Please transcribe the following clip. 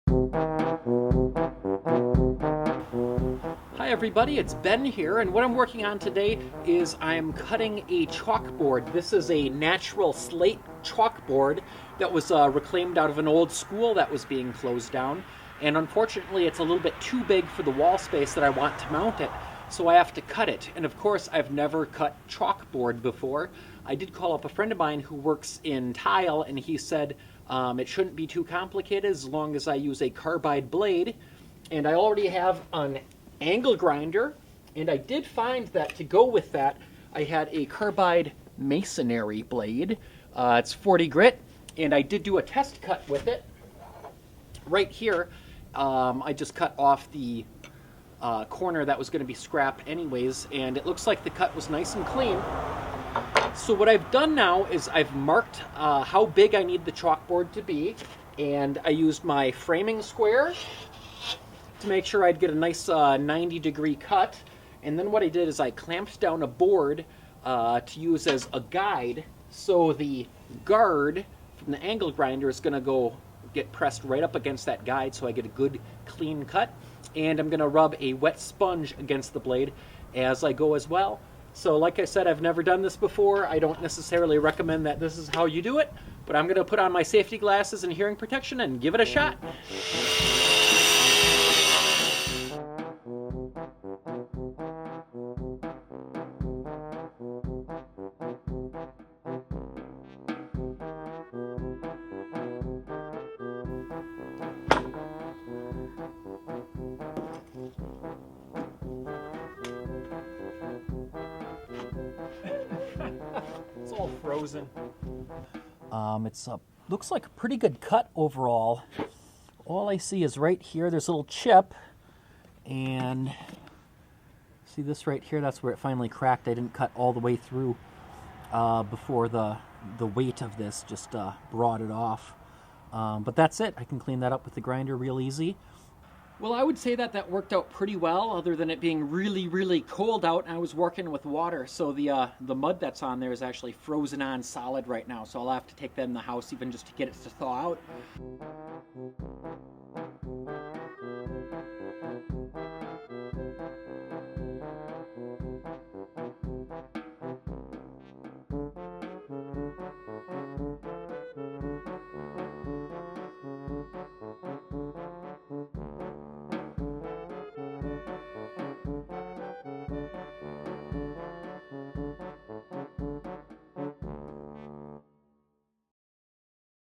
Hi everybody, it's Ben here, and what I'm working on today is I'm cutting a chalkboard. This is a natural slate chalkboard that was reclaimed out of an old school that was being closed down, and unfortunately it's a little bit too big for the wall space that I want to mount it, so I have to cut it. And of course I've never cut chalkboard before. I did call up a friend of mine who works in tile, and he said it shouldn't be too complicated as long as I use a carbide blade, and I already have an angle grinder, and I did find that to go with that I had a carbide masonry blade. It's 40 grit, and I did do a test cut with it right here. I just cut off the corner that was going to be scrap anyways, and it looks like the cut was nice and clean. So what I've done now is I've marked how big I need the chalkboard to be, and I used my framing square to make sure I'd get a nice 90-degree cut. And then what I did is I clamped down a board to use as a guide, so the guard from the angle grinder is going to get pressed right up against that guide so I get a good clean cut. And I'm going to rub a wet sponge against the blade as I go as well. So like I said, I've never done this before. I don't necessarily recommend that this is how you do it, but I'm going to put on my safety glasses and hearing protection and give it a shot. It's all frozen. Looks like a pretty good cut overall. All I see is right here, there's a little chip, and see this right here, that's where it finally cracked. I didn't cut all the way through before the weight of this just brought it off. But that's it. I can clean that up with the grinder real easy. Well, I would say that worked out pretty well, other than it being really, really cold out, and I was working with water, so the mud that's on there is actually frozen on solid right now, so I'll have to take that in the house even just to get it to thaw out.